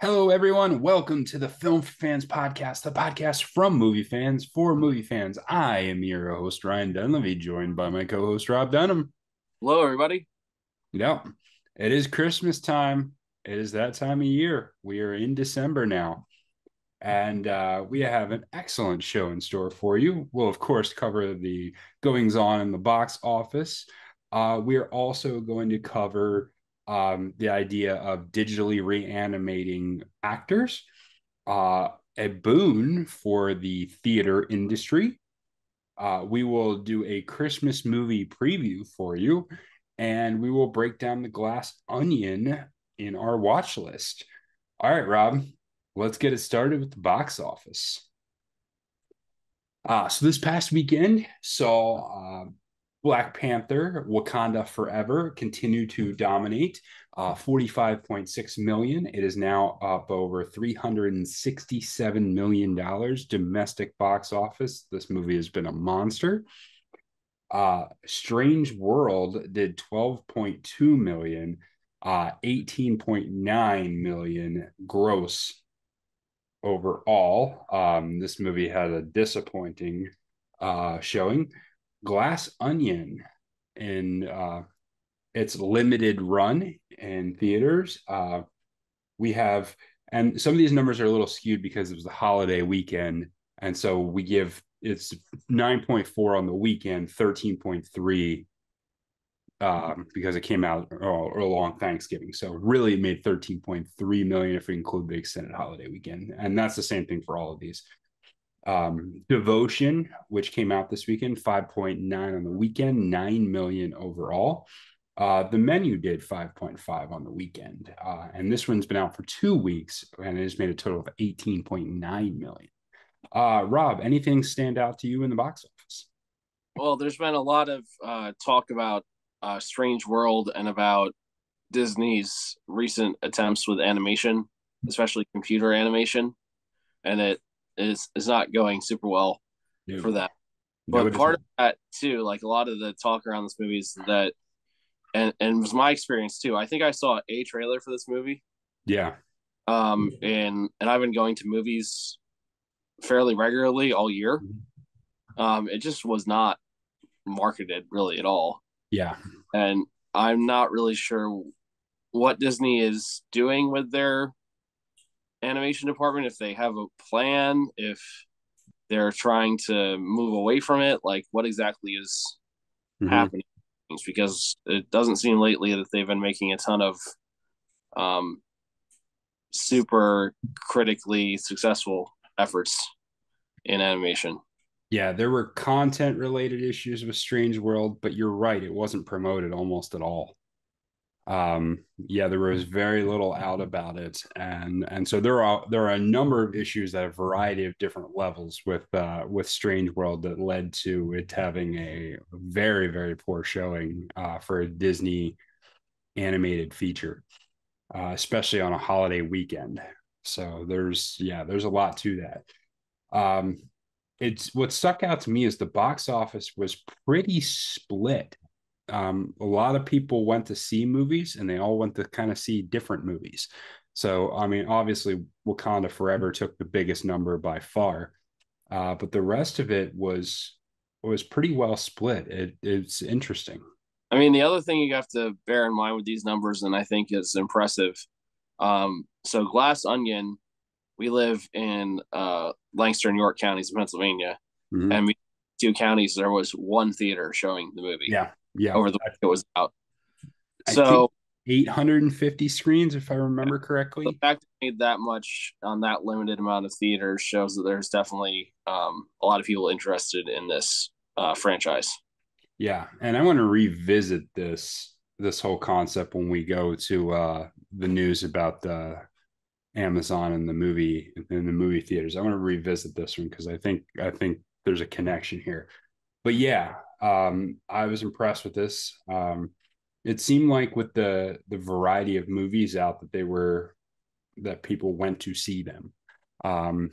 Hello, everyone. Welcome to the Film for Fans podcast, the podcast from movie fans for movie fans. I am your host, Ryan Dunlevy, joined by my co host, Rob Dunham. Hello, everybody. Yep, it is Christmas time. It is that time of year. We are in December now, and we have an excellent show in store for you. We'll, of course, cover the goings on in the box office. We are also going to cover the idea of digitally reanimating actors, a boon for the theater industry. We will do a Christmas movie preview for you, and we will break down the glass onion in our watch list. All right, Rob, let's get it started with the box office. So this past weekend saw Black Panther, Wakanda Forever continue to dominate. 45.6 million. It is now up over $367 million domestic box office. This movie has been a monster. Strange World did 12.2 million, 18.9 million gross overall. This movie had a disappointing showing. Glass Onion in its limited run in theaters. We have, and some of these numbers are a little skewed because it was the holiday weekend. And so we give it's 9.4 on the weekend, 13.3 because it came out along Thanksgiving. So really it made 13.3 million if we include the extended holiday weekend. And that's the same thing for all of these. Devotion, which came out this weekend, 5.9 on the weekend, 9 million overall. The Menu did 5.5 on the weekend. And this one's been out for 2 weeks and it has made a total of 18.9 million. Rob, anything stand out to you in the box office? Well, there's been a lot of talk about Strange World and about Disney's recent attempts with animation, especially computer animation, and it is not going super well for that. No, But part of that too, like a lot of the talk around this movie is that, and it was my experience too. I think I saw a trailer for this movie. Yeah. And I've been going to movies fairly regularly all year. It just was not marketed really at all. Yeah. And I'm not really sure what Disney is doing with their animation department, if they have a plan, if they're trying to move away from it, like what exactly is happening, because it doesn't seem lately that they've been making a ton of super critically successful efforts in animation. Yeah, there were content related issues with Strange World, but you're right, it wasn't promoted almost at all. Yeah, there was very little out about it, and so there are a number of issues at a variety of different levels with Strange World that led to it having a very, very poor showing for a Disney animated feature, especially on a holiday weekend. So there's a lot to that. It's what stuck out to me is the box office was pretty split. A lot of people went to see movies and they all went to kind of see different movies. So, I mean, obviously, Wakanda Forever took the biggest number by far, but the rest of it was pretty well split. It's interesting. I mean, the other thing you have to bear in mind with these numbers, and I think is impressive. So Glass Onion, we live in Lancaster and York counties of Pennsylvania, and we 2 counties. There was one theater showing the movie. Yeah. Over the week it was out. So 850 screens, if I remember correctly. The fact that they made that much on that limited amount of theaters shows that there's definitely a lot of people interested in this franchise. Yeah, and I want to revisit this whole concept when we go to the news about the Amazon and the movie in the movie theaters. I want to revisit this one because I think there's a connection here. But yeah, I was impressed with this. It seemed like with the variety of movies out that people went to see them. All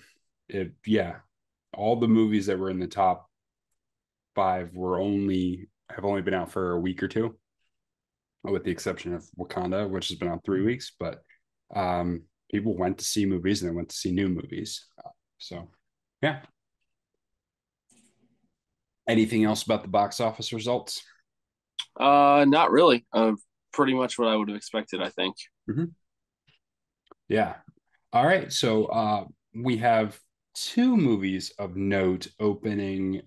the movies that were in the top 5 have only been out for a week or two, with the exception of Wakanda, which has been out 3 weeks. But people went to see movies and they went to see new movies. So, yeah. Anything else about the box office results? Not really. Pretty much what I would have expected, I think. Mm-hmm. Yeah. All right. So we have two movies of note opening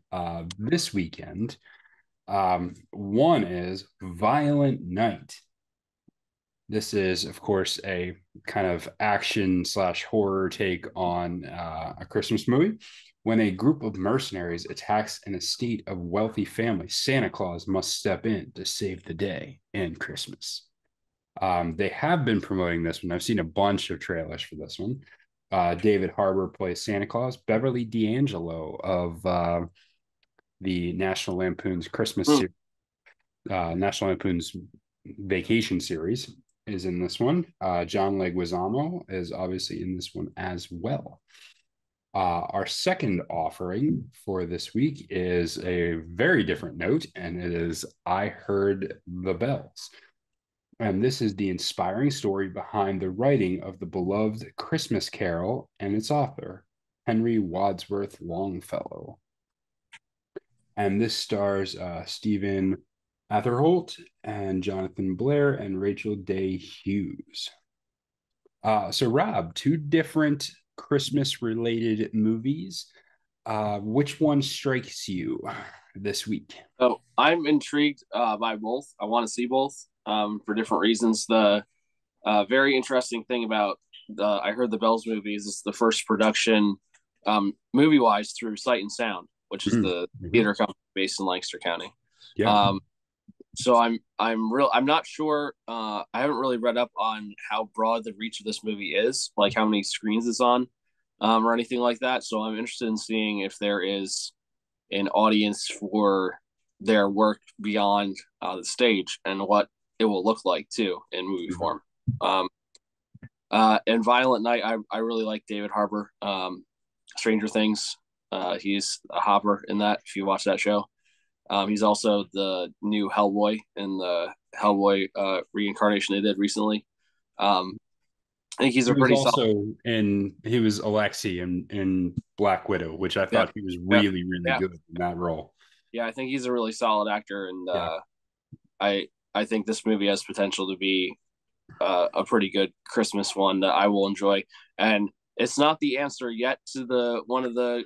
this weekend. One is Violent Night. This is, of course, a kind of action slash horror take on a Christmas movie. When a group of mercenaries attacks an estate of wealthy families, Santa Claus must step in to save the day and Christmas. They have been promoting this one. I've seen a bunch of trailers for this one. David Harbour plays Santa Claus. Beverly D'Angelo of the National Lampoon's Christmas Hmm. series, National Lampoon's Vacation series is in this one. John Leguizamo is obviously in this one as well. Our second offering for this week is a very different note, and it is I Heard the Bells. And this is the inspiring story behind the writing of the beloved Christmas Carol and its author, Henry Wadsworth Longfellow. And this stars Stephen Atherholt and Jonathan Blair and Rachel Day Hughes. So, Rob, two different Christmas related movies. Which one strikes you this week? So I'm intrigued by both. I want to see both for different reasons. The very interesting thing about the I Heard the Bells movies is the first production movie wise through Sight and Sound, which is the Mm-hmm. theater company based in Lancaster County. Yeah. Um, so I'm not sure. I haven't really read up on how broad the reach of this movie is, like how many screens it's on, or anything like that. So I'm interested in seeing if there is an audience for their work beyond the stage and what it will look like too in movie Mm-hmm. form. Um, and Violent Night, I really like David Harbour. Stranger Things, he's a hopper in that. If you watch that show, he's also the new Hellboy in the Hellboy reincarnation they did recently. I think he's He a was pretty solid. also he was Alexei in Black Widow, which I Yeah, thought he was yeah, really, really yeah, good in that role. yeah. I think he's a really solid actor, and Yeah. I think this movie has potential to be a pretty good Christmas one that I will enjoy. And it's not the answer yet to the one of the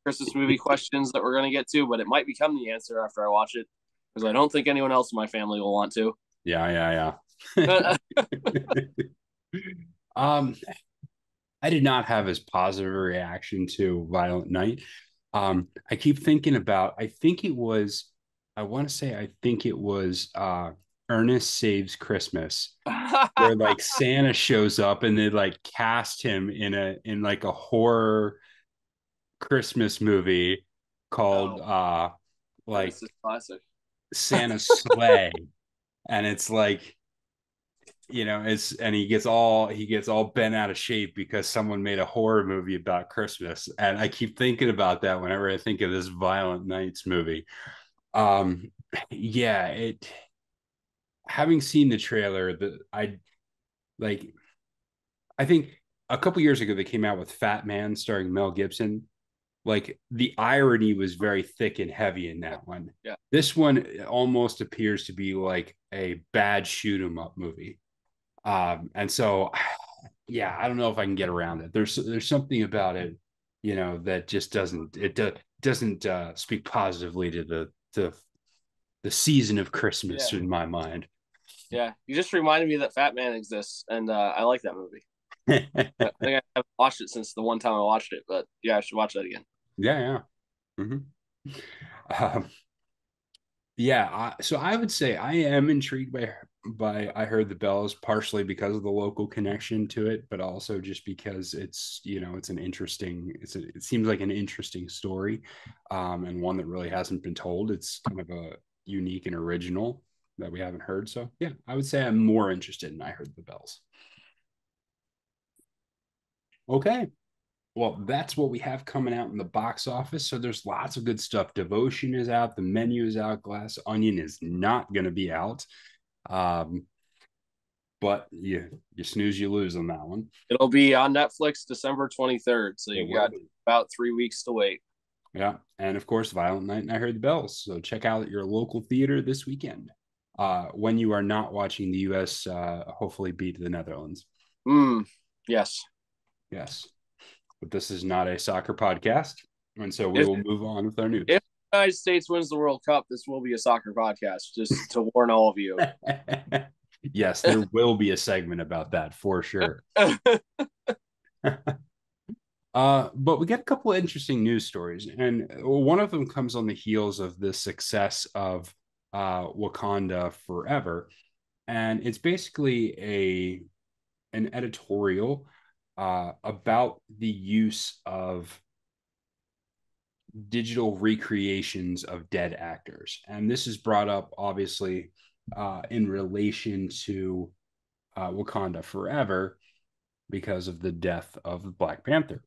Christmas movie questions that we're going to get to, but it might become the answer after I watch it because I don't think anyone else in my family will want to. Yeah, yeah. um, I did not have as positive a reaction to Violent Night. I keep thinking about, I want to say, I think it was Ernest Saves Christmas, where like Santa shows up and they like cast him in like a horror Christmas movie called Oh, like Ernest is classic. Santa's Sleigh. And it's like, it's and he gets all bent out of shape because someone made a horror movie about Christmas. And I keep thinking about that whenever I think of this Violent Nights movie. Um yeah, it having seen the trailer, like I think a couple years ago they came out with Fat Man starring Mel Gibson. Like the irony was very thick and heavy in Yeah, that one. yeah, This one almost appears to be like a bad shoot 'em up movie. And so, yeah, I don't know if I can get around it. There's something about it, that just doesn't speak positively to the season of yeah, Christmas in my mind. yeah. You just reminded me that Fat Man exists, and I like that movie. I think I haven't watched it since the one time I watched it, but yeah, I should watch that again. Yeah, yeah. Mhm. Um, yeah, so I would say I am intrigued by I Heard the Bells, partially because of the local connection to it, but also just because it's an interesting it seems like an interesting story, and one that really hasn't been told. It's kind of a unique and original that we haven't heard. So yeah, I would say I'm more interested in I Heard the Bells. Okay. Well, that's what we have coming out in the box office. So there's lots of good stuff. Devotion is out. The Menu is out. Glass Onion is not going to be out. Um, but you snooze, you lose on that one. It'll be on Netflix December 23rd, so It you will got be. about 3 weeks to wait. Yeah. And of course, Violent Night and I Heard the Bells. So check out your local theater this weekend. When you are not watching the US hopefully beat the Netherlands. Yes. Yes. But this is not a soccer podcast. And so we If will move on with our news. if the United States wins the World Cup, this will be a soccer podcast, just to warn all of you. Yes, there will be a segment about that for sure. But we got a couple of interesting news stories, and one of them comes on the heels of the success of Wakanda Forever, and it's basically an editorial about the use of digital recreations of dead actors, and this is brought up obviously in relation to Wakanda Forever because of the death of Black Panther,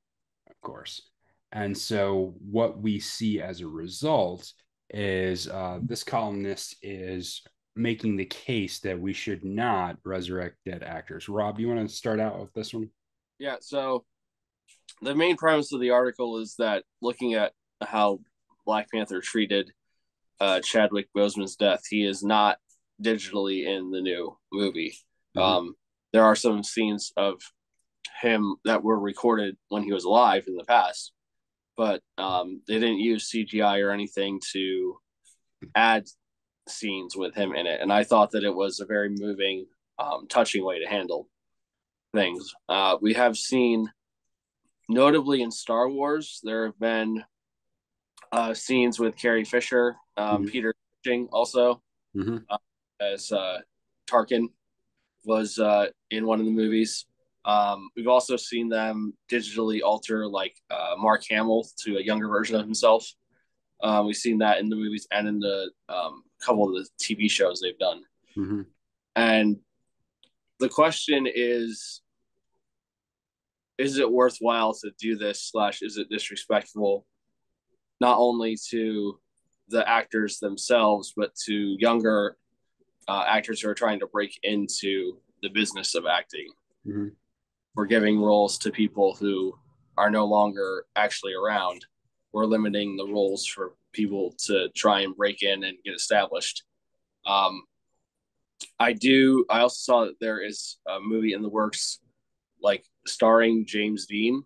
of course. And so, what we see as a result is this columnist is making the case that we should not resurrect dead actors. Rob, do you want to start out with this one? Yeah, so the main premise of the article is that looking at how Black Panther treated Chadwick Boseman's death, he is not digitally in the new movie. Mm-hmm. There are some scenes of him that were recorded when he was alive in the past, but they didn't use CGI or anything to add scenes with him in it. And I thought that it was a very moving, touching way to handle things. We have seen, notably in Star Wars, there have been scenes with Carrie Fisher, Mm-hmm. Peter Cushing also, Mm-hmm. as Tarkin was in one of the movies. We've also seen them digitally alter like Mark Hamill to a younger version of himself. We've seen that in the movies and in the couple of the TV shows they've done. Mm-hmm. And the question is it worthwhile to do this? / is it disrespectful not only to the actors themselves, but to younger actors who are trying to break into the business of acting? Mm-hmm. We're giving roles to people who are no longer actually around. We're limiting the roles for people to try and break in and get established. I also saw that there is a movie in the works, like starring James Dean,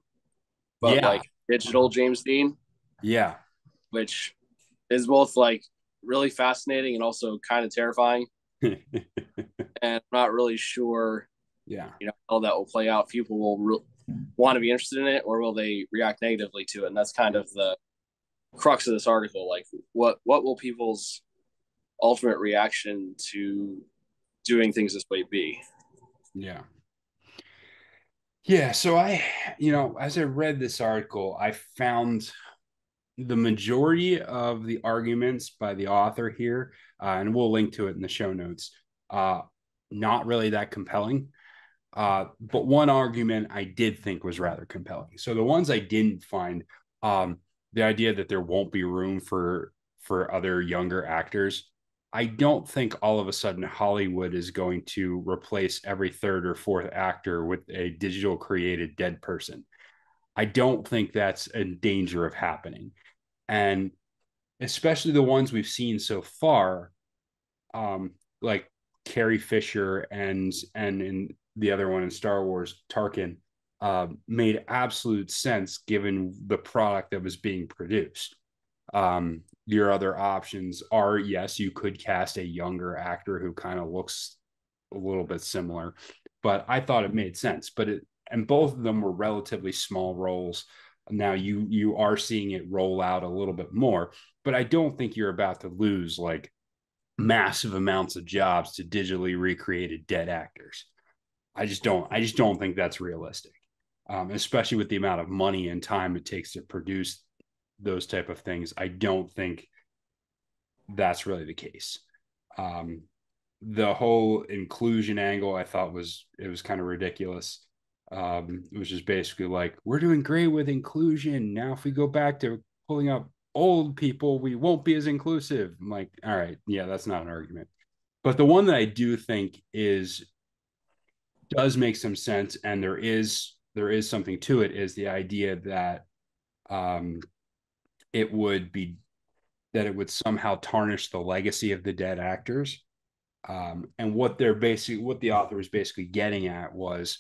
but Yeah. like digital James Dean, Yeah. which is both like really fascinating and also kind of terrifying. And I'm not really sure, Yeah. how that will play out. People will want to be interested in it, or will they react negatively to it? And that's kind of the crux of this article. Like, what will people's ultimate reaction to doing things this way be? Yeah. Yeah. So as I read this article, I found the majority of the arguments by the author here, and we'll link to it in the show notes, uh, not really that compelling. But one argument I did think was rather compelling. So the ones I didn't find, the idea that there won't be room for other younger actors. I don't think all of a sudden Hollywood is going to replace every third or fourth actor with a digital created dead person. I don't think that's in danger of happening. And especially the ones we've seen so far, like Carrie Fisher and in the other one in Star Wars, Tarkin, made absolute sense given the product that was being produced. Your other options are, yes, you could cast a younger actor who kind of looks a little bit similar, but I thought it made sense. And both of them were relatively small roles. Now you are seeing it roll out a little bit more, but I don't think you're about to lose like massive amounts of jobs to digitally recreated dead actors. I just don't think that's realistic, especially with the amount of money and time it takes to produce those type of things. I don't think that's really the case. Um, the whole inclusion angle I thought was kind of ridiculous. It was just basically like, we're doing great with inclusion. Now, if we go back to pulling up old people, we won't be as inclusive. I'm like, all right, yeah, that's not an argument. But the one that I do think is does make some sense, and there is something to it. Is the idea that um, it would be that it would somehow tarnish the legacy of the dead actors. And what the author was basically getting at was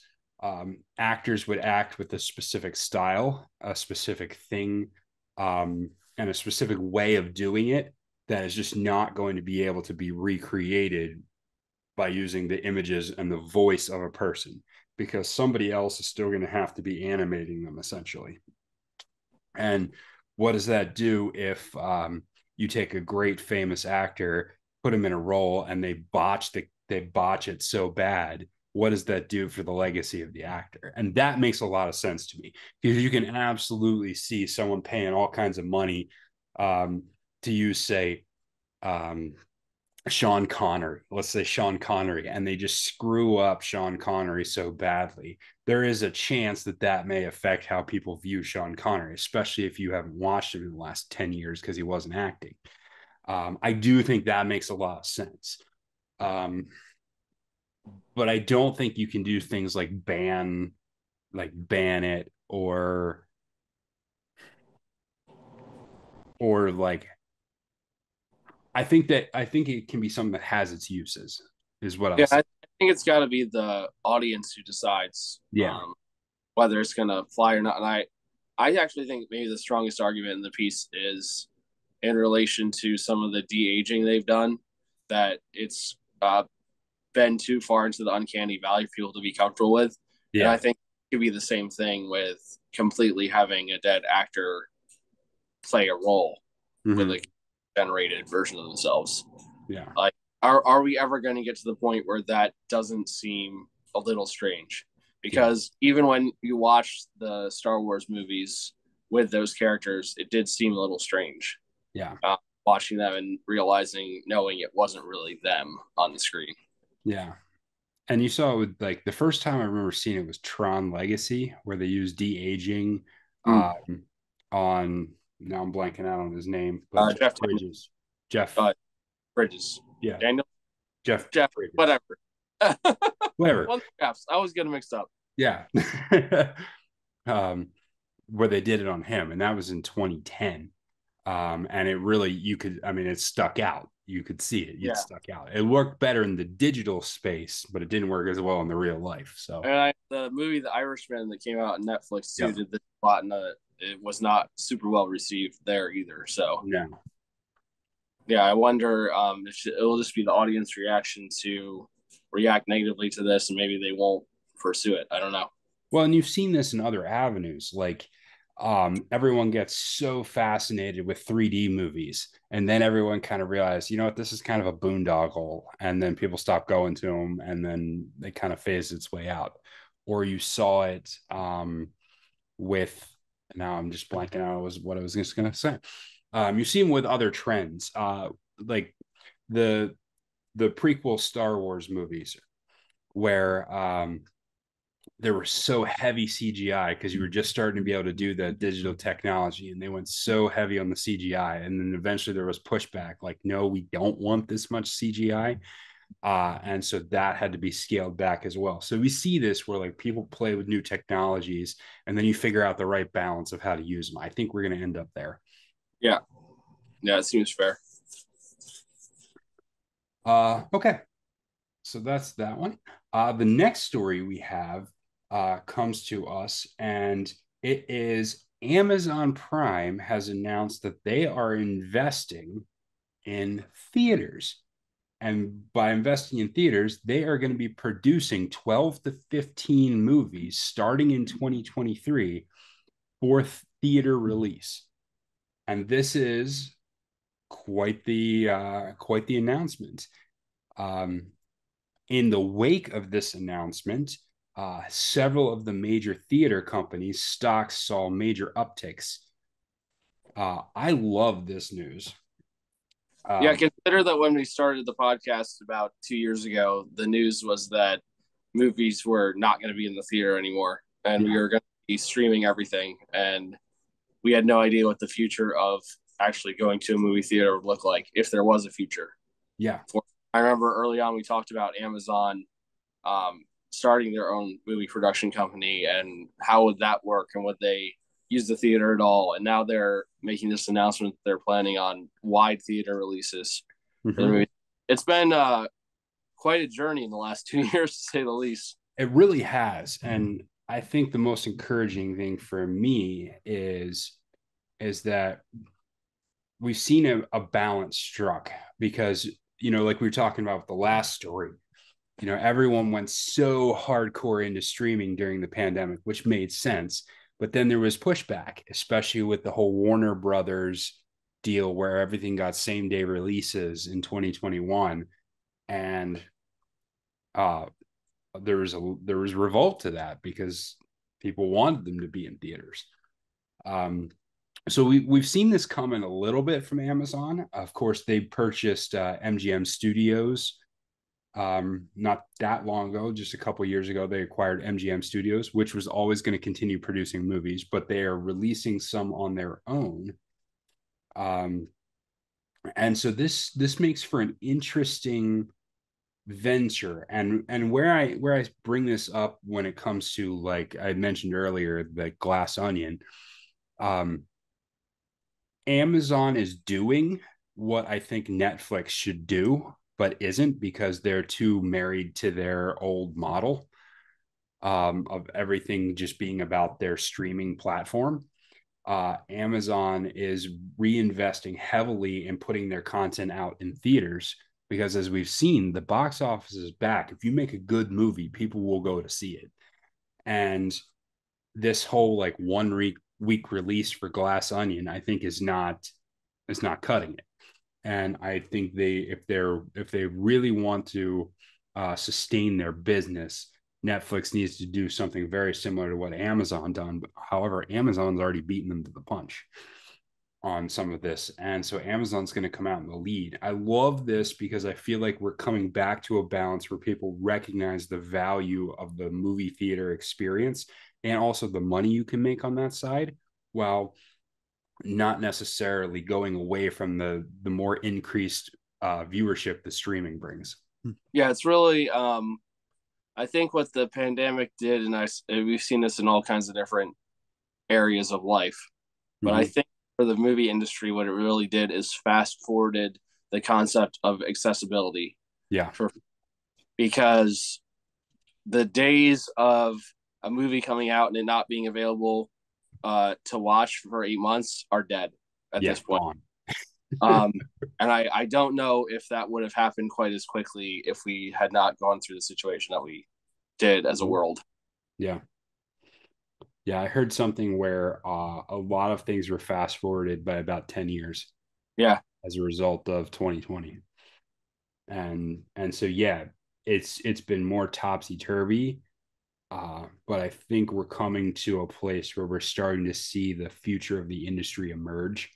actors would act with a specific style, a specific thing, and a specific way of doing it that is just not going to be able to be recreated by using the images and the voice of a person, because somebody else is still going to have to be animating them essentially. And what does that do if you take a great famous actor, put him in a role, and they botch it so bad? What does that do for the legacy of the actor? And that makes a lot of sense to me, because you can absolutely see someone paying all kinds of money to use, say, um, Sean Connery. Let's say Sean Connery, and they just screw up Sean Connery so badly. There is a chance that that may affect how people view Sean Connery, especially if you haven't watched him in the last 10 years because he wasn't acting. I do think that makes a lot of sense. Um, but I don't think you can do things like ban it, or like I think it can be something that has its uses, is what I'll Yeah, say. I think it's got to be the audience who decides Yeah. whether it's going to fly or not. And I actually think maybe the strongest argument in the piece is in relation to some of the de-aging they've done, that it's been too far into the uncanny valley for people to be comfortable with. And I Yeah. think it could be the same thing with completely having a dead actor play a role with a Mm-hmm. generated version of themselves. Yeah. Like, are we ever going to get to the point where that doesn't seem a little strange? Yeah. Because even when you watch the Star Wars movies with those characters, it did seem a little strange. Yeah. Watching them and realizing, knowing it wasn't really them on the screen. Yeah. And you saw it with, like, the first time I remember seeing it was Tron Legacy, where they used de-aging Mm. on, now I'm blanking out on his name, but Jeff Jeff Bridges. Jeff, uh, Bridges, yeah, Daniel, Jeff Jeff, Bridges. whatever. Whatever. One Jeffs. I always get them mixed up. Yeah. um, where they did it on him, and that was in 2010. And it really, I mean, it stuck out. You could see it. It Yeah. stuck out. It worked better in the digital space, but it didn't work as well in the real life. So, And the movie The Irishman that came out on Netflix too yeah. did this a lot, and it was not super well received there either. So Yeah. yeah, I wonder if it'll just be the audience reaction to react negatively to this, and maybe they won't pursue it. I don't know. Well, and you've seen this in other avenues. Like, everyone gets so fascinated with 3D movies, and then everyone kind of realized, you know what, this is kind of a boondoggle, and then people stop going to them, and then they kind of phase its way out. Or you saw it with, now I'm just blanking out was what I was just going to say. You see them with other trends, like the prequel Star Wars movies, where they were so heavy CGI because you were just starting to be able to do the digital technology, and they went so heavy on the CGI. And then eventually there was pushback, like, no, we don't want this much CGI. And so that had to be scaled back as well. So we see this where, like, people play with new technologies, and then you figure out the right balance of how to use them. I think we're going to end up there. Yeah, yeah, it seems fair. Okay. So that's that one. The next story we have comes to us, and it is Amazon Prime has announced that they are investing in theaters. And by investing in theaters, they are going to be producing 12 to 15 movies starting in 2023 for theater release. And this is quite the announcement. Um, in the wake of this announcement, several of the major theater companies' stocks saw major upticks. I love this news. Yeah, Um, consider that when we started the podcast about 2 years ago, the news was that movies were not going to be in the theater anymore, and we yeah, were going to be streaming everything. And we had no idea what the future of actually going to a movie theater would look like if there was a future. yeah, For I remember early on we talked about Amazon starting their own movie production company, and how would that work, and would they use the theater at all? And now they're making this announcement that they're planning on wide theater releases for the Mm-hmm. movie. It's been quite a journey in the last 2 years, to say the least. It really has. And I think the most encouraging thing for me is that we've seen a balance struck because, like we were talking about with the last story, everyone went so hardcore into streaming during the pandemic, which made sense. But then there was pushback, especially with the whole Warner Brothers deal where everything got same day releases in 2021. And uh, there was revolt to that because people wanted them to be in theaters. Um, so we've seen this coming a little bit from Amazon. Of course, they purchased MGM Studios not that long ago, just a couple years ago. They acquired MGM Studios, which was always going to continue producing movies, but they are releasing some on their own. Um, and so this makes for an interesting venture. And where I bring this up when it comes to, like I mentioned earlier, the glass onion. Um, Amazon is doing what I think Netflix should do, but isn't because they're too married to their old model of everything just being about their streaming platform. Amazon is reinvesting heavily in putting their content out in theaters because, as we've seen, the box office is back. If you make a good movie, people will go to see it. And this whole like 1 week release for Glass Onion, I think is not cutting it. And I think if they really want to sustain their business, Netflix needs to do something very similar to what Amazon done. But however, Amazon's already beaten them to the punch on some of this, and so Amazon's going to come out in the lead. I love this because I feel like we're coming back to a balance where people recognize the value of the movie theater experience and also the money you can make on that side, while not necessarily going away from the more increased viewership the streaming brings. Yeah, it's really I think what the pandemic did, and we've seen this in all kinds of different areas of life, but I Mm-hmm. think for the movie industry, what it really did is fast forwarded the concept of accessibility Yeah. for because the days of a movie coming out and it not being available to watch for 8 months are dead at Yeah. this point. Gone. Um, and I don't know if that would have happened quite as quickly if we had not gone through the situation that we did as a world. Yeah. Yeah. I heard something where a lot of things were fast forwarded by about 10 years Yeah, as a result of 2020. And so yeah, it's been more topsy turvy. But I think we're coming to a place where we're starting to see the future of the industry emerge,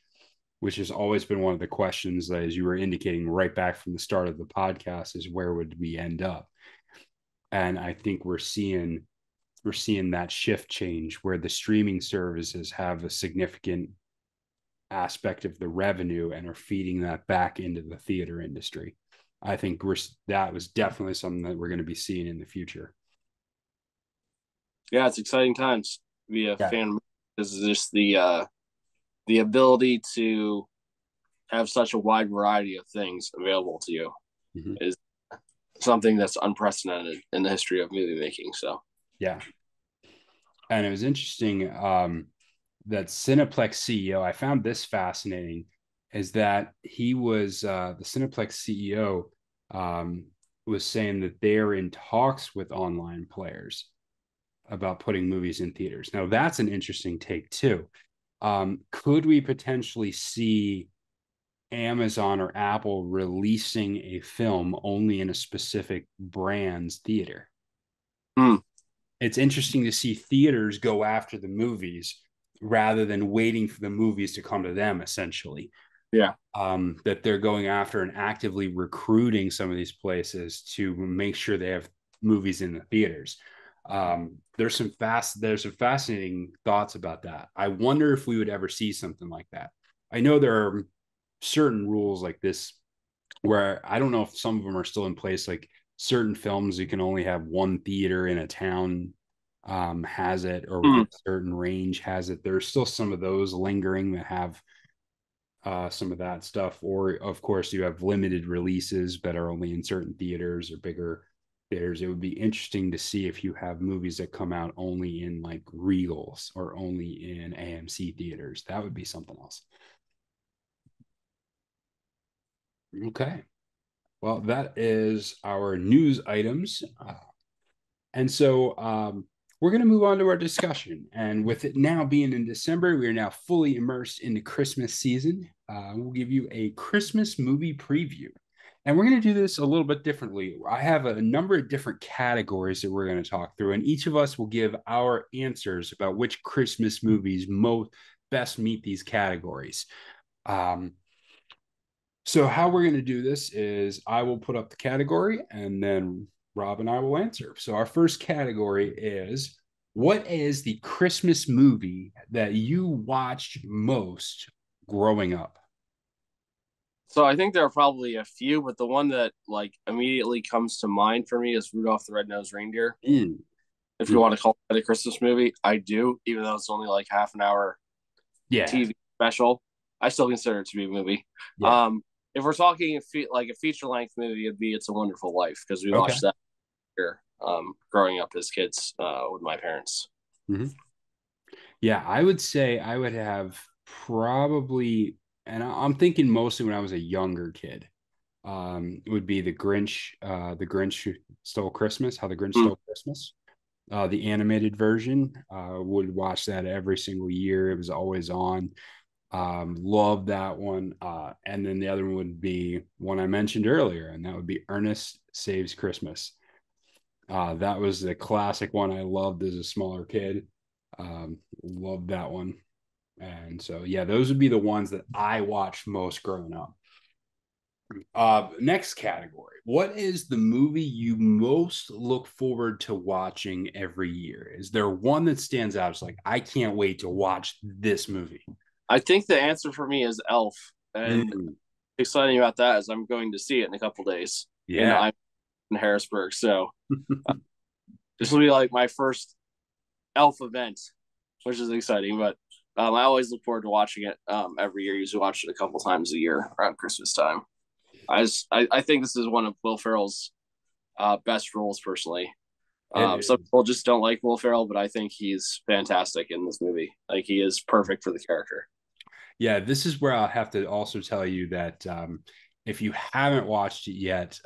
which has always been one of the questions that, as you were indicating right back from the start of the podcast, is where would we end up? And I think we're seeing that shift change where the streaming services have a significant aspect of the revenue and are feeding that back into the theater industry. I think that was definitely something that we're going to be seeing in the future. yeah, it's exciting times to be a Yeah. fan. This is just the ability to have such a wide variety of things available to you Mm-hmm. is something that's unprecedented in the history of movie making. So Yeah. And it was interesting that Cineplex CEO. I found this fascinating, is that he was the Cineplex CEO was saying that they're in talks with online players about putting movies in theaters. Now that's an interesting take too. Could we potentially see Amazon or Apple releasing a film only in a specific brand's theater? hmm, It's interesting to see theaters go after the movies rather than waiting for the movies to come to them, essentially. yeah, That they're going after and actively recruiting some of these places to make sure they have movies in the theaters. There's some fascinating thoughts about that. I wonder if we would ever see something like that. I know there are certain rules like this where I don't know if some of them are still in place, like certain films you can only have one theater in a town has it, or within Mm. a certain range has it. There's still some of those lingering that have some of that stuff. Or, of course, you have limited releases that are only in certain theaters or bigger theaters. It would be interesting to see if you have movies that come out only in like Regals or only in AMC theaters. That would be something else. Okay. Well, that is our news items. And so we're going to move on to our discussion. And with it now being in December, we are now fully immersed in the Christmas season. We'll give you a Christmas movie preview. And we're going to do this a little bit differently. I have a number of different categories that we're going to talk through, and each of us will give our answers about which Christmas movies most best meet these categories. Um, so how we're going to do this is I will put up the category and then Rob and I will answer. So our first category is, what is the Christmas movie that you watched most growing up? So I think there are probably a few, but the one that like immediately comes to mind for me is Rudolph the Red-Nosed Reindeer. Mm. If you want to call it a Christmas movie, I do, even though it's only like half an hour Yeah. TV special. I still consider it to be a movie. Yeah. Um, if we're talking like a feature length movie, it'd be It's a Wonderful Life because we Okay. watched that here growing up as kids with my parents. Mm-hmm. Yeah, I would say I would have probably, and I'm thinking mostly when I was a younger kid, it would be the Grinch Stole Christmas, How the Grinch Mm. Stole Christmas. The animated version, would watch that every single year. It was always on. Love that one. And then the other one would be one I mentioned earlier, and that would be Ernest Saves Christmas. That was the classic one I loved as a smaller kid. Loved that one. And so, yeah, those would be the ones that I watched most growing up. Next category. What is the movie you most look forward to watching every year? Is there one that stands out? It's like, I can't wait to watch this movie. I think the answer for me is Elf, and Mm, exciting about that is I'm going to see it in a couple days, and yeah. I'm in Harrisburg, so this will be like my first Elf event, which is exciting. But I always look forward to watching it every year. Usually watch it a couple times a year around Christmas time. I think this is one of Will Ferrell's best roles personally. It Some is. people just don't like Will Ferrell, but I think he's fantastic in this movie. Like he is perfect for the character. Yeah, this is where I'll have to also tell you that if you haven't watched it yet,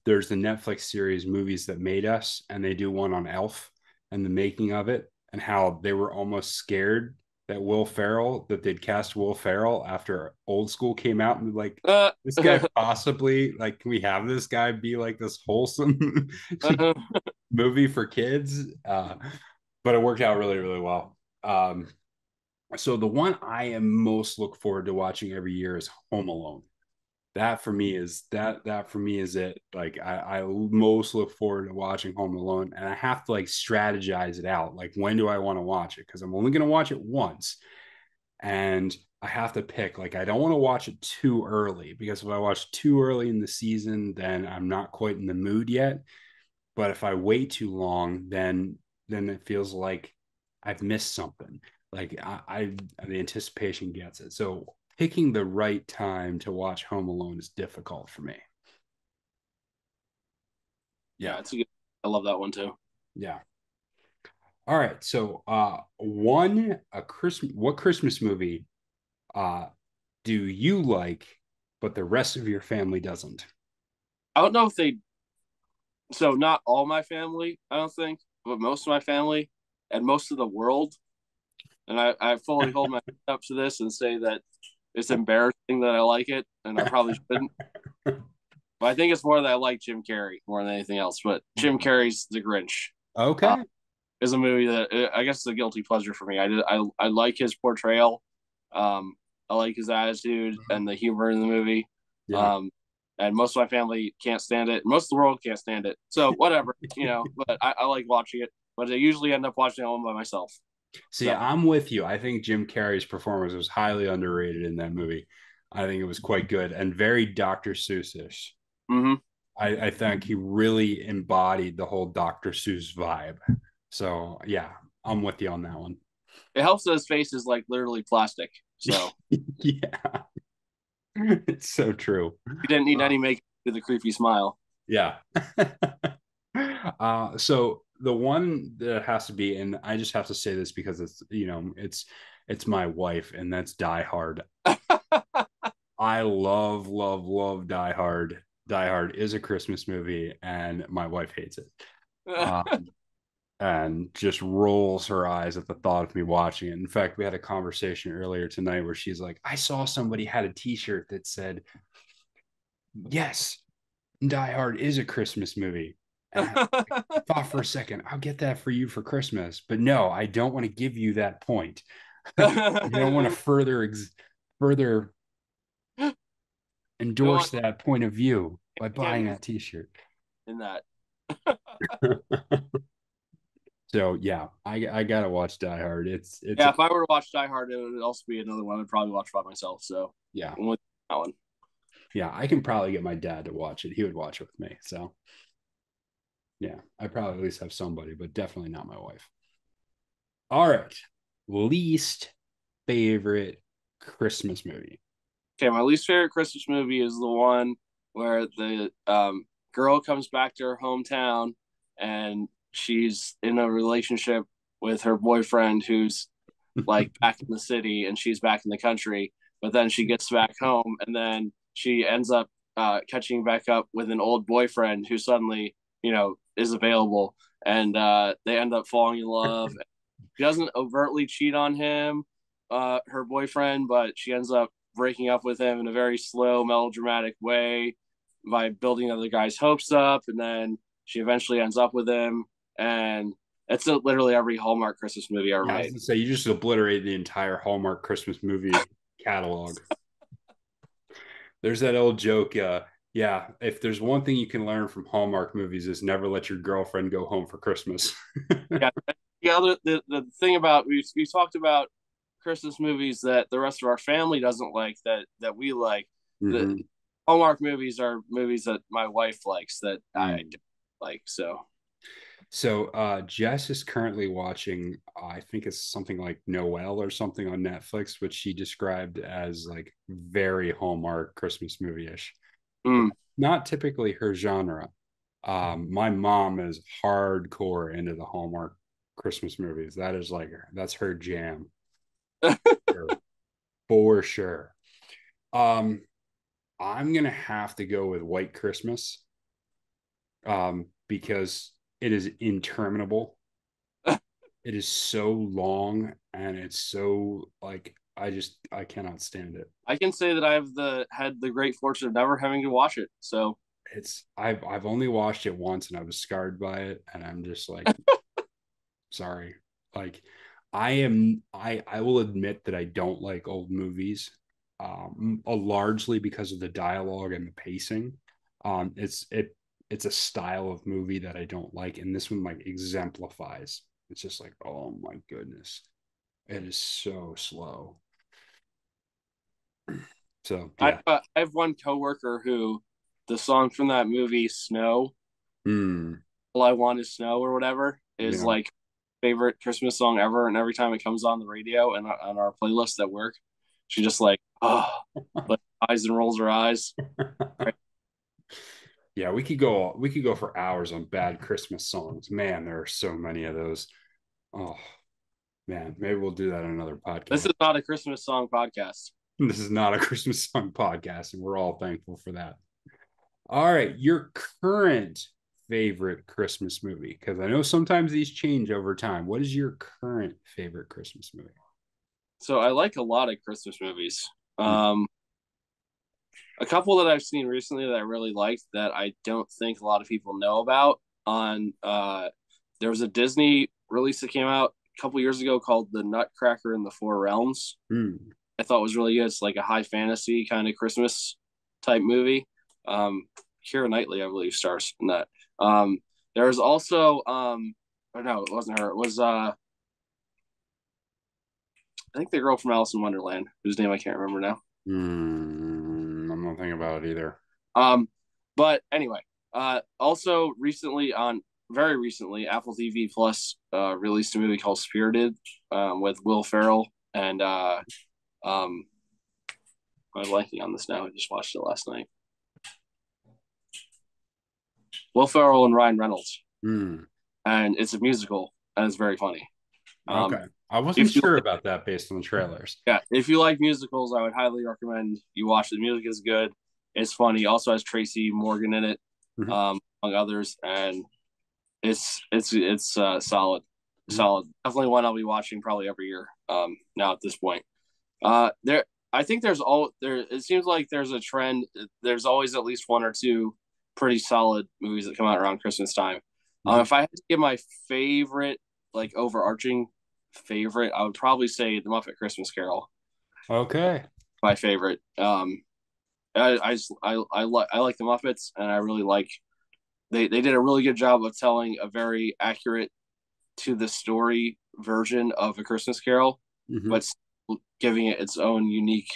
there's the Netflix series Movies That Made Us, and they do one on Elf and the making of it, and how they were almost scared that they'd cast Will Ferrell after Old School came out, and like, this guy possibly, like, can we have this guy be like this wholesome movie for kids? But it worked out really, really well. So the one I am most look forward to watching every year is Home Alone. That for me is it. Like, I most look forward to watching Home Alone, and I have to like strategize it out. Like, when do I want to watch it? Because I'm only going to watch it once, and I have to pick. Like, I don't want to watch it too early, because if I watch too early in the season, then I'm not quite in the mood yet. But if I wait too long, then it feels like I've missed something. Like, the anticipation gets it. So picking the right time to watch Home Alone is difficult for me. Yeah, Yeah. it's a good. I love that one too. Yeah. All right. So one a Christmas what Christmas movie uh do you like, but the rest of your family doesn't? I don't know if they. So not all my family, I don't think, but most of my family and most of the world. And I fully hold my up to this and say that it's embarrassing that I like it, and I probably shouldn't. But I think it's more that I like Jim Carrey more than anything else. But Jim Carrey's The Grinch uh, Okay. is a movie that I guess is a guilty pleasure for me. I like his portrayal. I like his attitude and the humor in the movie. Yeah. Um, and most of my family can't stand it. Most of the world can't stand it. So whatever, But I like watching it. But I usually end up watching it all by myself. See, So I'm with you. I think Jim Carrey's performance was highly underrated in that movie. I think it was quite good and very Dr. Seussish. mm-hmm. I think he really embodied the whole Dr. Seuss vibe. So yeah, I'm with you on that one. It helps that his face is like literally plastic, so Yeah, it's so true. he didn't need Uh, any makeup to the creepy smile. yeah. So the one that has to be, and I just have to say this because it's it's my wife, and that's Die Hard. I love Die Hard. Die Hard is a Christmas movie, and my wife hates it. Um, and just rolls her eyes at the thought of me watching it. In fact, we had a conversation earlier tonight where she's like, I saw somebody had a t-shirt that said, yes, Die Hard is a Christmas movie. And I thought for a second, I'll get that for you for Christmas. But no, I don't want to give you that point. I don't want to further Go on endorse that point of view by buying getting that t-shirt. in that. So yeah, I gotta watch Die Hard. It's Yeah, a if I were to watch Die Hard, it would also be another one I'd probably watch by myself. So yeah. I'm with that one. Yeah, I can probably get my dad to watch it. He would watch it with me. So yeah, I probably at least have somebody, but definitely not my wife. All right. Least favorite Christmas movie. Okay, my least favorite Christmas movie is the one where the girl comes back to her hometown and she's in a relationship with her boyfriend who's like back in the city and she's back in the country. But then she gets back home and then she ends up catching back up with an old boyfriend who suddenly, is available. And they end up falling in love. She doesn't overtly cheat on him, her boyfriend, but she ends up breaking up with him in a very slow, melodramatic way by building the other guy's hopes up. And then she eventually ends up with him. And it's literally every Hallmark Christmas movie ever Yeah, I was made. gonna say you just obliterated the entire Hallmark Christmas movie catalog. There's that old joke. Yeah, if there's one thing you can learn from Hallmark movies is never let your girlfriend go home for Christmas. Yeah. The thing about we talked about Christmas movies that the rest of our family doesn't like that we like. The Mm-hmm. Hallmark movies are movies that my wife likes that I Mm. don't like. So So Jess is currently watching, I think it's something like Noel or something on Netflix, which she described as like very Hallmark Christmas movie-ish. mm, Not typically her genre. My mom is hardcore into the Hallmark Christmas movies. That is like that's her jam. For sure. Um, I'm gonna have to go with White Christmas, because it is interminable. It is so long and it's so like I cannot stand it. I can say that I've had the great fortune of never having to watch it. So It's I've only watched it once and I was scarred by it, and I'm just like sorry. Like I will admit that I don't like old movies, largely because of the dialogue and the pacing. It's a style of movie that I don't like, and this one like exemplifies. It's just like, oh my goodness, it is so slow. So yeah. I have one coworker who the song from that movie Snow, Hmm. All I Want Is Snow or whatever, is Yeah. like favorite Christmas song ever. And every time it comes on the radio and on our playlist at work, she just like, oh, like eyes and rolls her eyes. Right. Yeah, we could go for hours on bad Christmas songs. Man, there are so many of those. Oh man, maybe we'll do that on another This podcast. is not a Christmas song podcast. This is not a Christmas song podcast, and we're all thankful for that. All right, your current favorite Christmas movie? Because I know sometimes these change over time. What is your current favorite Christmas movie? So I like a lot of Christmas movies. Hmm. Um, a couple that I've seen recently that I really liked that I don't think a lot of people know about. On There was a Disney release that came out a couple years ago called The Nutcracker in the Four Realms. Hmm. I thought was really good. It's like a high fantasy kind of Christmas type movie. Keira Knightley, I believe, stars in that. There's also or no, it wasn't her. It was I think the girl from Alice in Wonderland, whose name I can't remember now. I'm not thinking about it either. Um, but anyway, Also, very recently, Apple TV Plus released a movie called Spirited with Will Ferrell and um, I'm blanking on this now. I just watched it last night. Will Ferrell and Ryan Reynolds, Hmm. and it's a musical and it's very funny. Um, Okay. I wasn't if you sure about that based on the trailers. Yeah, if you like musicals, I would highly recommend you watch it. The music is good. It's funny. Also has Tracy Morgan in it, Mhm. among others, and it's solid, solid. Definitely one I'll be watching probably every year. Now at this point, there I think there's all there. It seems like there's a trend. There's always at least one or two pretty solid movies that come out around Christmas time. Mhm. If I had to give my favorite, like overarching favorite, I would probably say The Muppet Christmas Carol. Okay. My favorite. I like the Muppets, and I really like they did a really good job of telling a very accurate to the story version of A Christmas Carol, Hmm. but giving it its own unique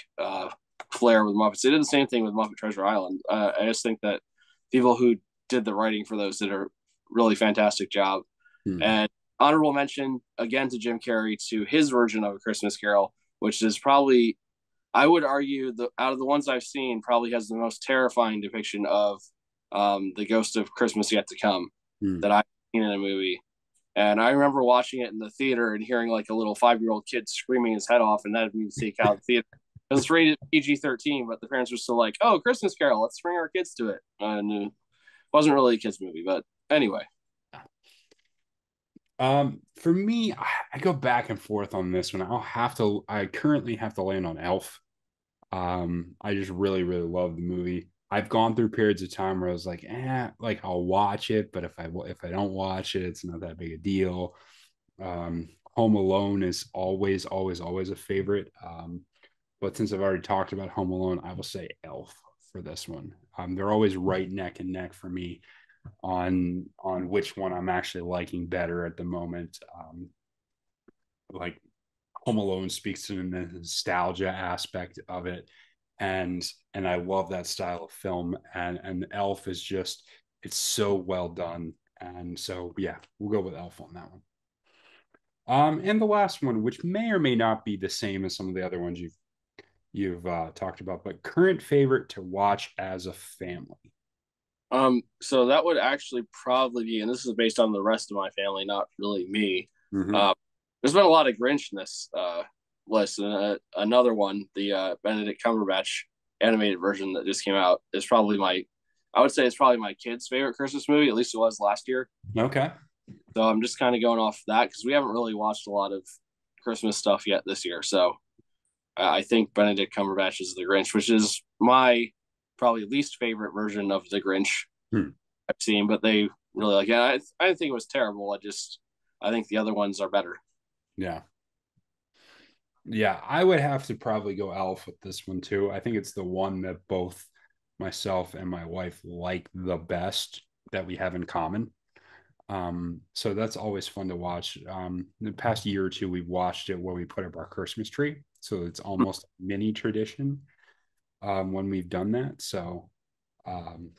flair with Muppets. They did the same thing with Muppet Treasure Island. I just think that people who did the writing for those did a really fantastic job. Hmm. And honorable mention again to Jim Carrey to his version of A Christmas Carol, which is probably I would argue the out of the ones I've seen probably has the most terrifying depiction of the ghost of Christmas yet to come Hmm. that I've seen in a movie. And I remember watching it in the theater and hearing like a little 5-year-old kid screaming his head off, and that had me to take out the theater. It was rated PG-13, but the parents were still like, "Oh, Christmas Carol, let's bring our kids to it." And it wasn't really a kids movie, but anyway. For me, I go back and forth on this one. I currently have to land on Elf. I just really, really love the movie. I've gone through periods of time where I was like, like I'll watch it, but if I don't watch it, it's not that big a deal. Home Alone is always, always, always a favorite. But since I've already talked about Home Alone, I will say Elf for this one. They're always right neck and neck for me on which one I'm actually liking better at the moment. Like Home Alone speaks to the nostalgia aspect of it, and I love that style of film. And Elf is just it's so well done, and so yeah, we'll go with Elf on that one. And the last one, which may or may not be the same as some of the other ones you've talked about, but current favorite to watch as a family. So that would actually probably be, and this is based on the rest of my family, not really me. Mm-hmm. Uh, there's been a lot of Grinch in this list, and another one, the Benedict Cumberbatch animated version that just came out, is probably I would say it's probably my kid's favorite Christmas movie. At least it was last year. Okay. So I'm just kind of going off that because we haven't really watched a lot of Christmas stuff yet this year. So I think Benedict Cumberbatch is the Grinch, which is my probably least favorite version of the Grinch Hmm. I've seen, but they really like it. I didn't think it was terrible. I think the other ones are better. Yeah. Yeah, I would have to probably go Elf with this one too. I think it's the one that both myself and my wife like the best that we have in common. So that's always fun to watch. The past year or two, we've watched it where we put up our Christmas tree. So it's almost a mini tradition when we've done that. So um,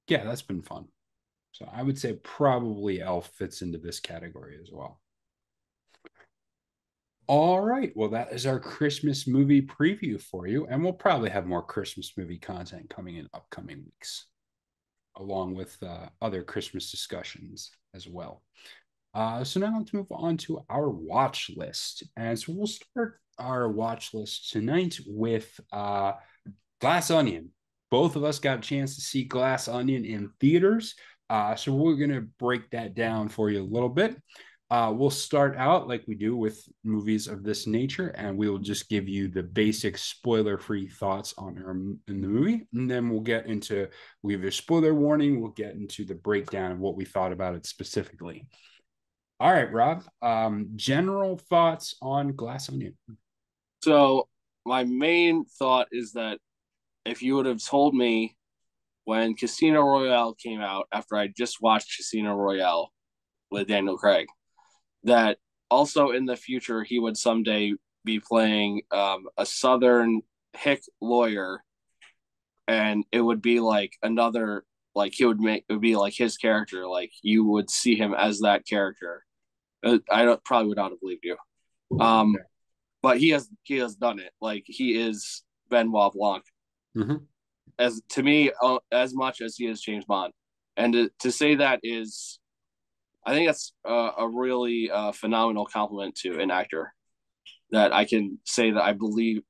yeah, that's been fun. So I would say probably Elf fits into this category as well. All right. Well, that is our Christmas movie preview for you. And we'll probably have more Christmas movie content coming in upcoming weeks, along with other Christmas discussions as well. So now let's move on to our watch list. And so we'll start our watch list tonight with Glass Onion. Both of us got a chance to see Glass Onion in theaters. So we're going to break that down for you a little bit. We'll start out like we do with movies of this nature, and we will just give you the basic spoiler-free thoughts in the movie, and then we'll give you a spoiler warning. We'll get into the breakdown of what we thought about it specifically. All right, Rob. General thoughts on Glass Onion. So my main thought is that if you would have told me when Casino Royale came out after I just watched Casino Royale with Daniel Craig, that also in the future he would someday be playing a Southern hick lawyer, and it would be like another like it would be like his character. Like you would see him as that character. I don't probably would not have believed you. Yeah. But he has done it. Like he is Benoit Blanc Mm-hmm. as to me as much as he is James Bond, and to say that is, I think that's a really phenomenal compliment to an actor that I can say that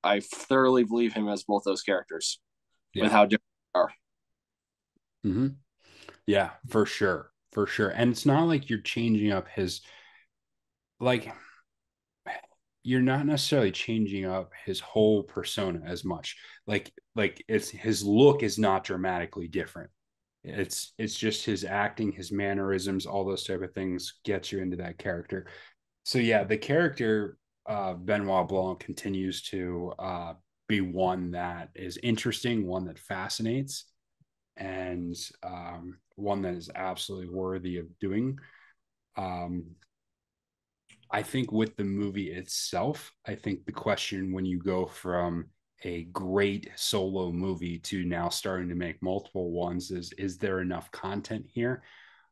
I thoroughly believe him as both those characters with Yeah. how different they are. Mm-hmm. Yeah, for sure. For sure. And it's not like you're changing up his, like, you're not necessarily changing up his whole persona as much. Like it's his look is not dramatically different. It's just his acting, his mannerisms, all those type of things gets you into that character. So yeah, the character Benoit Blanc continues to be one that is interesting, one that fascinates, and one that is absolutely worthy of doing. Um, I think with the movie itself, I think the question when you go from a great solo movie to now starting to make multiple ones is there enough content here?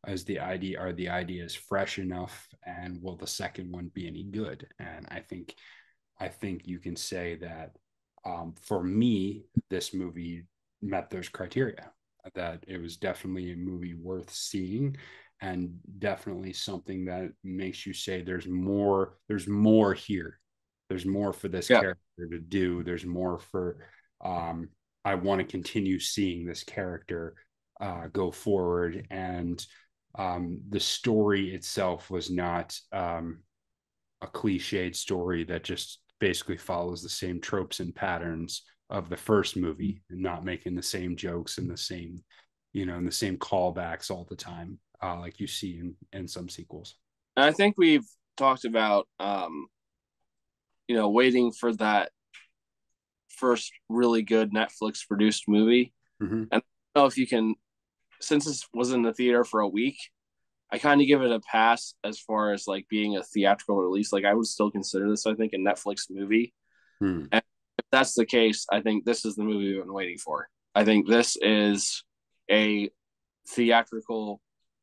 Is the idea are the ideas fresh enough, and will the second one be any good? And I think you can say that for me, this movie met those criteria. That it was definitely a movie worth seeing, and definitely something that makes you say there's more here. There's more for this Yeah, character to do. There's more for um, I want to continue seeing this character go forward. And the story itself was not a cliched story that just basically follows the same tropes and patterns of the first movie, and not making the same jokes and the same, and the same callbacks all the time, like you see in some sequels. and I think we've talked about waiting for that first really good Netflix produced movie. Mm-hmm. And I don't know if you can, since this was in the theater for a week, I kind of give it a pass as far as like being a theatrical release. Like I would still consider this, I think, a Netflix movie. Mm. And if that's the case, I think this is the movie we've been waiting for. I think this is a theatrical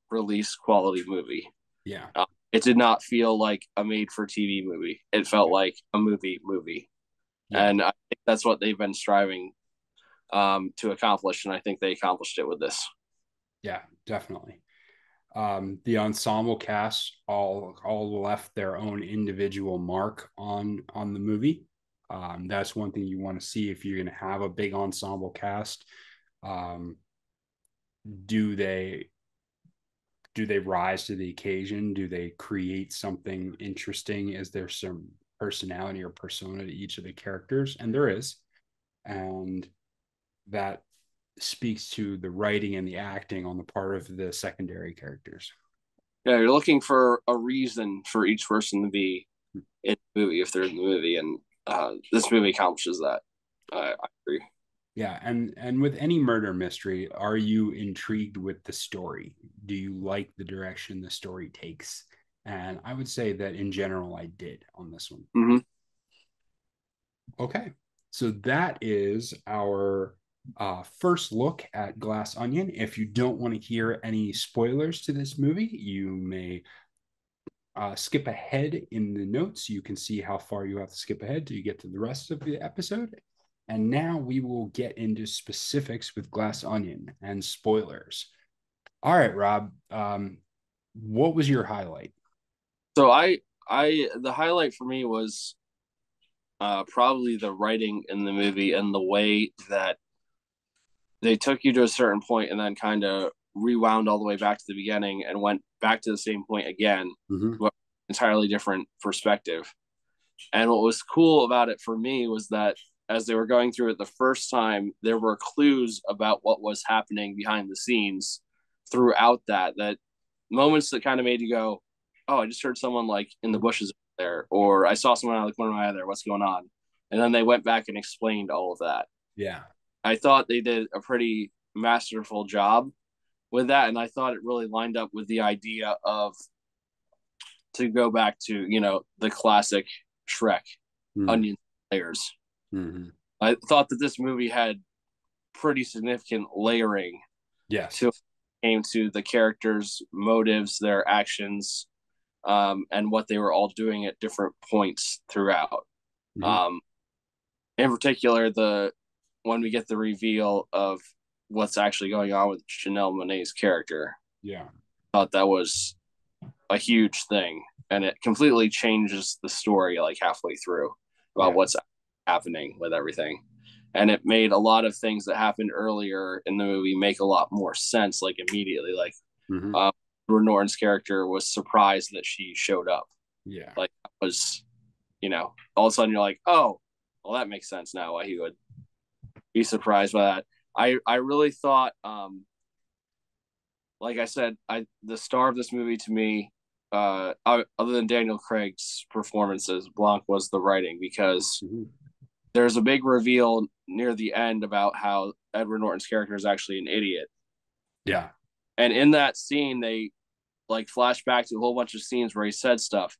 release quality movie. Yeah, It did not feel like a made for TV movie. It felt like a movie. yeah, And I think that's what they've been striving to accomplish. And I think they accomplished it with this. yeah, definitely. The ensemble cast all left their own individual mark on the movie. That's one thing you want to see if you're going to have a big ensemble cast. Um, do they rise to the occasion? Do they create something interesting? Is there some personality or persona to each of the characters? And there is, and that speaks to the writing and the acting on the part of the secondary characters. Yeah, you're looking for a reason for each person to be in the movie if they're in the movie. And this movie accomplishes that. I agree. Yeah, and with any murder mystery, are you intrigued with the story? Do you like the direction the story takes? And I would say that in general, I did on this one. Mm-hmm. Okay, so that is our first look at Glass Onion. If you don't want to hear any spoilers to this movie, you may skip ahead in the notes. You can see how far you have to skip ahead till you get to the rest of the episode. And now we will get into specifics with Glass Onion and spoilers. All right, Rob, what was your highlight? So the highlight for me was probably the writing in the movie and the way that they took you to a certain point and then kind of rewound all the way back to the beginning and went back to the same point again, Mm-hmm. but entirely different perspective. And what was cool about it for me was that as they were going through it the first time, there were clues about what was happening behind the scenes throughout that moments that kind of made you go, "Oh, I just heard someone like in the bushes there," or "I saw someone out of the corner of my eye there. What's going on?" And then they went back and explained all of that. Yeah. I thought they did a pretty masterful job with that, and I thought it really lined up with the idea of to go back to the classic Shrek Mm-hmm. onion layers. Mm-hmm. I thought that this movie had pretty significant layering Yes. till it came to the characters' motives, their actions, and what they were all doing at different points throughout. Mm-hmm. Um, in particular, the when we get the reveal of what's actually going on with Chanel Monet's character, Yeah. I thought that was a huge thing, and it completely changes the story like halfway through about Yeah. what's happening with everything. And it made a lot of things that happened earlier in the movie make a lot more sense, like immediately. Like Mm-hmm. Edward Norton's character was surprised that she showed up. Yeah. Like was, all of a sudden you're like, oh, well that makes sense now why he would be surprised by that. I really thought, like I said, the star of this movie to me, other than Daniel Craig's performances, Blanc was the writing, because Mm-hmm. there's a big reveal near the end about how Edward Norton's character is actually an idiot. Yeah. And in that scene, they like flash back to a whole bunch of scenes where he said stuff.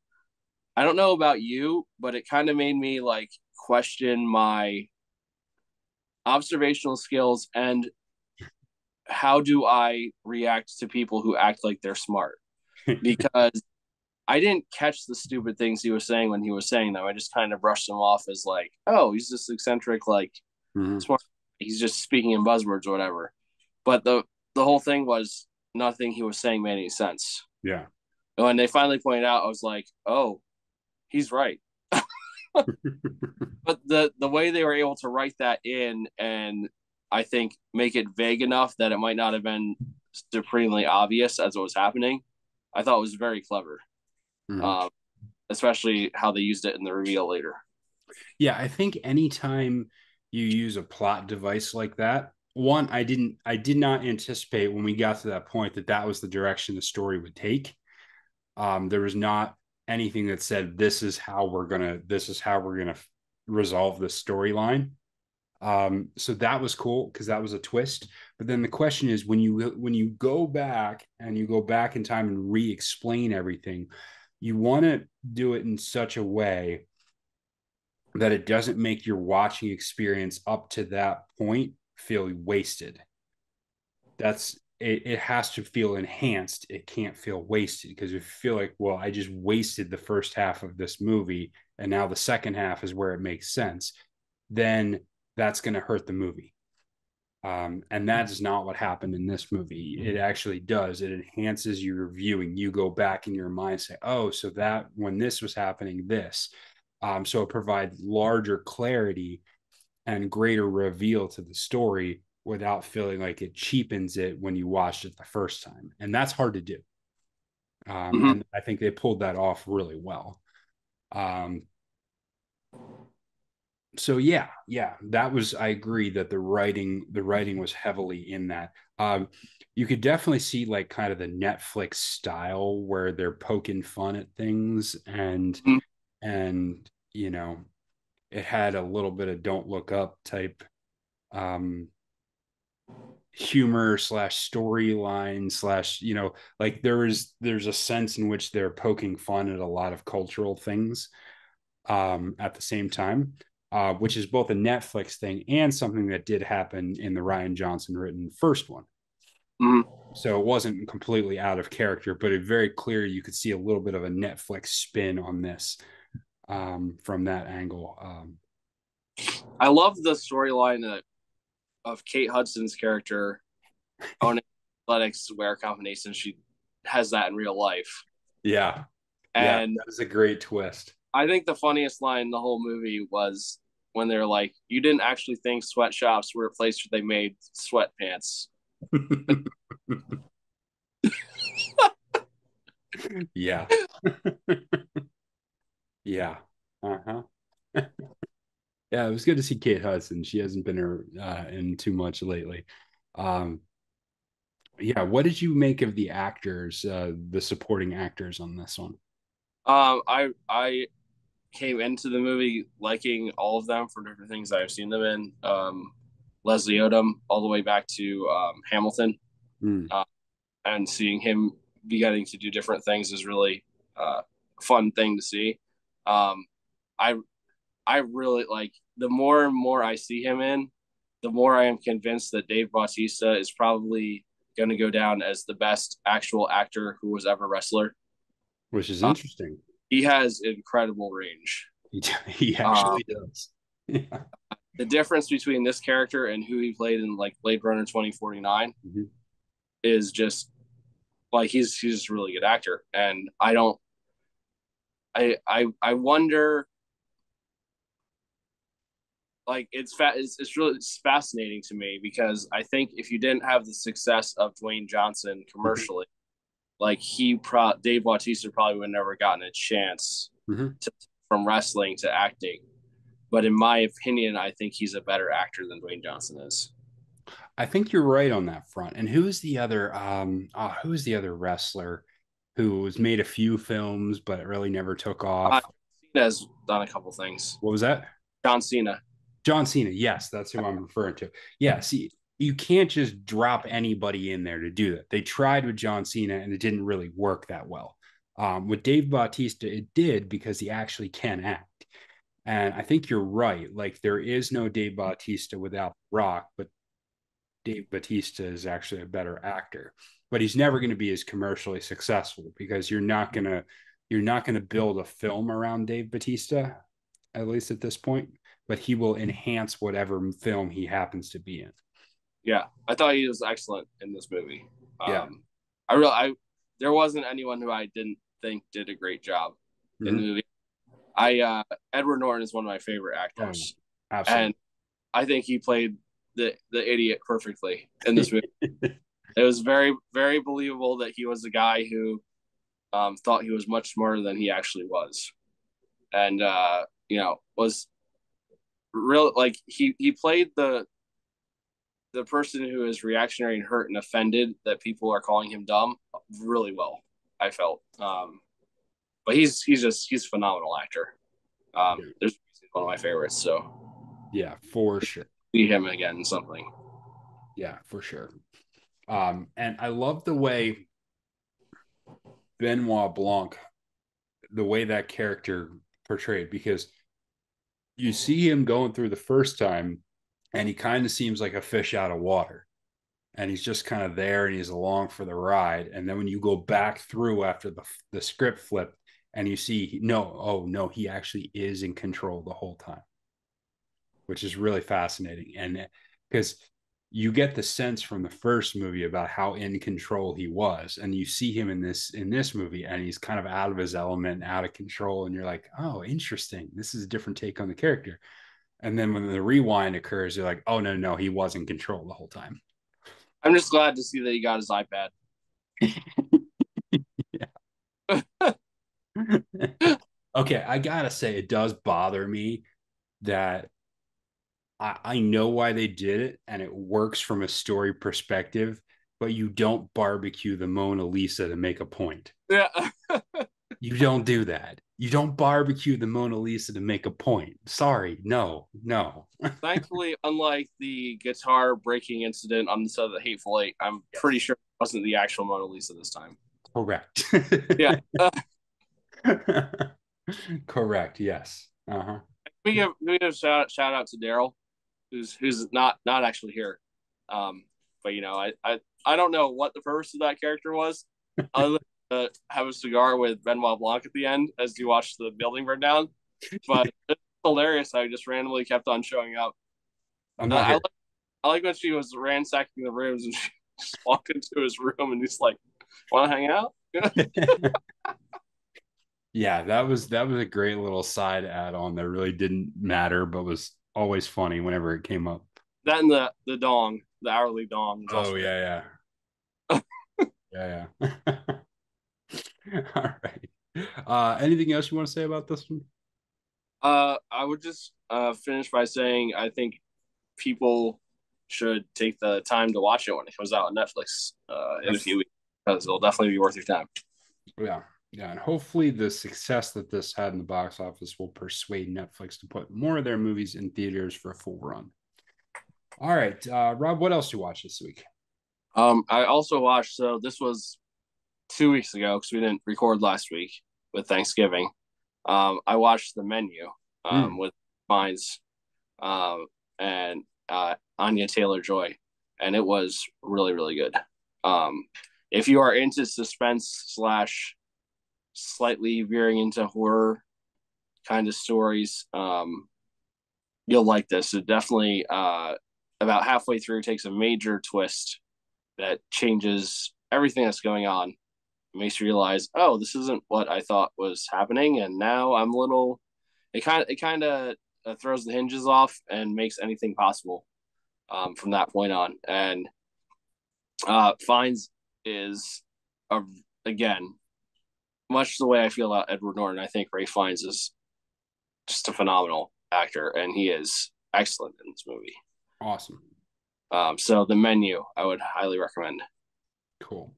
I don't know about you, but it kind of made me like question my observational skills and how do I react to people who act like they're smart? Because I didn't catch the stupid things he was saying when he was saying them. I just kind of brushed them off as like, oh, he's just eccentric, like Mm-hmm. smart. He's just speaking in buzzwords or whatever. But the whole thing was nothing he was saying made any sense. Yeah. And when they finally pointed out, I was like, oh, he's right. But the way they were able to write that in and I think make it vague enough that it might not have been supremely obvious as it was happening, I thought was very clever. Mm-hmm. Um, Especially how they used it in the reveal later. Yeah, I think anytime you use a plot device like that, one, I did not anticipate when we got to that point that that was the direction the story would take. There was not anything that said this is how we're gonna resolve this storyline. So that was cool because that was a twist. But then the question is when you go back and you go back in time and re-explain everything, you want to do it in such a way that it doesn't make your watching experience up to that point feel wasted. It has to feel enhanced. It can't feel wasted because if you feel like, well, I just wasted the first half of this movie and now the second half is where it makes sense, then that's going to hurt the movie. And that is not what happened in this movie. It actually does. It enhances your viewing. You go back in your mind, say, oh, so that when this was happening, this. So it provides larger clarity and greater reveal to the story without feeling like it cheapens it when you watched it the first time. And that's hard to do. Mm-hmm. And I think they pulled that off really well. Um, so yeah, that was, I agree that the writing was heavily in that. You could definitely see like kind of the Netflix style where they're poking fun at things and it had a little bit of don't look up type um humor slash storyline slash like there's a sense in which they're poking fun at a lot of cultural things at the same time, which is both a Netflix thing and something that did happen in the Ryan Johnson written first one. Mm-hmm. So it wasn't completely out of character, but it very clear you could see a little bit of a Netflix spin on this from that angle. I love the storyline of Kate Hudson's character owning athletics wear company since she has that in real life. Yeah, yeah, And that is a great twist. I think the funniest line in the whole movie was when they're like, "You didn't actually think sweatshops were a place where they made sweatpants." Yeah, yeah, uh-huh. Yeah, it was good to see Kate Hudson. She hasn't been in too much lately. Um, yeah, what did you make of the actors, the supporting actors on this one? I came into the movie liking all of them for different things I've seen them in. Leslie Odom, all the way back to Hamilton, Mm, uh, and seeing him beginning to do different things is really uh, fun thing to see. Um, I I really like the more and more I see him in, the more I am convinced that Dave Bautista is probably going to go down as the best actual actor who was ever a wrestler. Which is interesting. He has incredible range. He actually does. Yeah. The difference between this character and who he played in like Blade Runner 2049 is just like he's just a really good actor. And I wonder, like it's really fascinating to me because I think if you didn't have the success of Dwayne Johnson commercially, like Dave Bautista probably would have never gotten a chance from wrestling to acting. But in my opinion, I think he's a better actor than Dwayne Johnson is. I think you're right on that front. And who's the other wrestler who was made a few films but it really never took off? Cena's done a couple things. What was that? John Cena. John Cena. Yes, that's who I'm referring to. Yeah, see, you can't just drop anybody in there to do that. They tried with John Cena and it didn't really work that well. With Dave Bautista, it did because he actually can act. And I think you're right. Like there is no Dave Bautista without Rock, but Dave Bautista is actually a better actor. But he's never going to be as commercially successful because you're not going to build a film around Dave Bautista, at least at this point. But he will enhance whatever film he happens to be in. Yeah, I thought he was excellent in this movie. Yeah, there wasn't anyone who I didn't think did a great job in the movie. Edward Norton is one of my favorite actors. Oh, absolutely. And I think he played the idiot perfectly in this movie. It was very, very believable that he was the guy who thought he was much smarter than he actually was. And, was real, like he played the person who is reactionary and hurt and offended that people are calling him dumb really well, I felt. But he's a phenomenal actor. There's one of my favorites. So yeah, for sure. See him again in something. Yeah, for sure. And I love the way Benoit Blanc, the way that character portrayed, because you see him going through the first time and he kind of seems like a fish out of water. And he's just kind of there and he's along for the ride. And then when you go back through after the script flip and you see, he actually is in control the whole time, which is really fascinating. And because you get the sense from the first movie about how in control he was, and you see him in this movie and he's kind of out of his element, out of control, and you're like, oh, interesting, this is a different take on the character. And then when the rewind occurs, you're like, oh no, he was in control the whole time. I'm just glad to see that he got his iPad. Okay, I gotta say, it does bother me that I know why they did it and it works from a story perspective, but you don't barbecue the Mona Lisa to make a point. Yeah. You don't do that. You don't barbecue the Mona Lisa to make a point. Sorry, no. Thankfully, unlike the guitar breaking incident on the set of the Hateful Eight, I'm pretty sure it wasn't the actual Mona Lisa this time. Correct. Yeah. Correct. Yes. We give a shout out to Daryl, who's not actually here. But I don't know what the purpose of that character was, other than to have a cigar with Benoit Blanc at the end as you watch the building burn down. But it's hilarious how he just randomly kept on showing up. I'm not here. I like when she was ransacking the rooms and she just walked into his room and he's like, "Want to hang out?" Yeah, that was a great little side add-on that really didn't matter, but was always funny whenever it came up. That and the dong, the hourly dong. Oh yeah. Yeah. All right. Anything else you want to say about this one? I would just finish by saying I think people should take the time to watch it when it comes out on Netflix in a few weeks, because it'll definitely be worth your time. Yeah, and hopefully the success that this had in the box office will persuade Netflix to put more of their movies in theaters for a full run. All right, Rob, what else did you watch this week? I also watched, so this was 2 weeks ago because we didn't record last week with Thanksgiving. I watched The Menu with Mines and Anya Taylor-Joy, and it was really, really good. If you are into suspense slash slightly veering into horror kind of stories, you'll like this. It definitely, about halfway through, takes a major twist that changes everything that's going on. It makes you realize, oh, this isn't what I thought was happening, and now I'm a little. It kind of throws the hinges off and makes anything possible from that point on. And Fiennes is a, again, much the way I feel about Edward Norton. I think Ray Fiennes is just a phenomenal actor, and he is excellent in this movie. Awesome. So The Menu, I would highly recommend. Cool.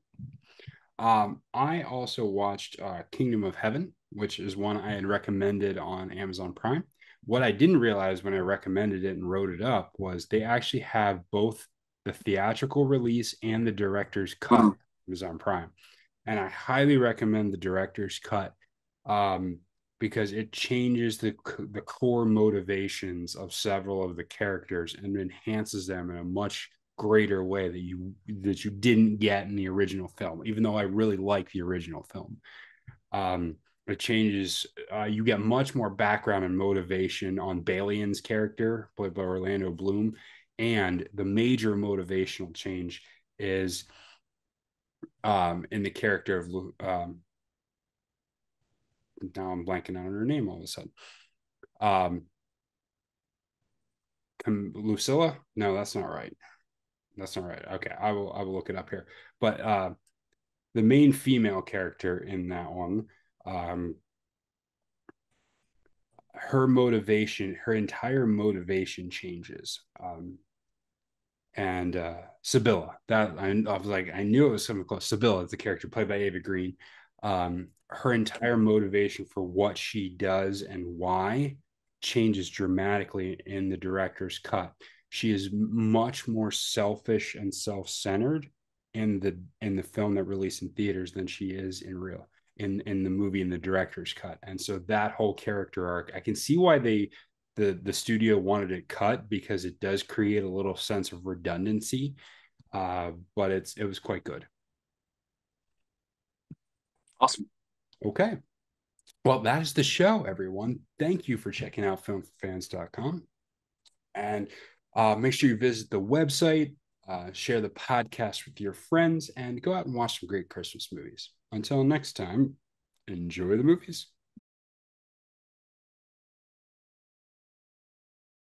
I also watched Kingdom of Heaven, which is one I had recommended on Amazon Prime. What I didn't realize when I recommended it and wrote it up was they actually have both the theatrical release and the director's cut on Amazon Prime. And I highly recommend the director's cut because it changes the core motivations of several of the characters and enhances them in a much greater way that you didn't get in the original film, even though I really like the original film. It changes, you get much more background and motivation on Balian's character, played by Orlando Bloom. And the major motivational change is in the character of now I'm blanking on her name all of a sudden. Lucilla? No, that's not right. That's not right. Okay, I will look it up here. But the main female character in that one, her motivation, her entire motivation changes. And Sibylla, that I was like, I knew it was something close. Sibylla is the character played by Ava Green. Her entire motivation for what she does and why changes dramatically in the director's cut. She is much more selfish and self-centered in the film that released in theaters than she is in the movie in the director's cut. And so that whole character arc, I can see why the studio wanted it cut, because it does create a little sense of redundancy, but it was quite good. Awesome. Okay. Well, that is the show, everyone. Thank you for checking out filmforfans.com. And make sure you visit the website, share the podcast with your friends, and go out and watch some great Christmas movies. Until next time, enjoy the movies.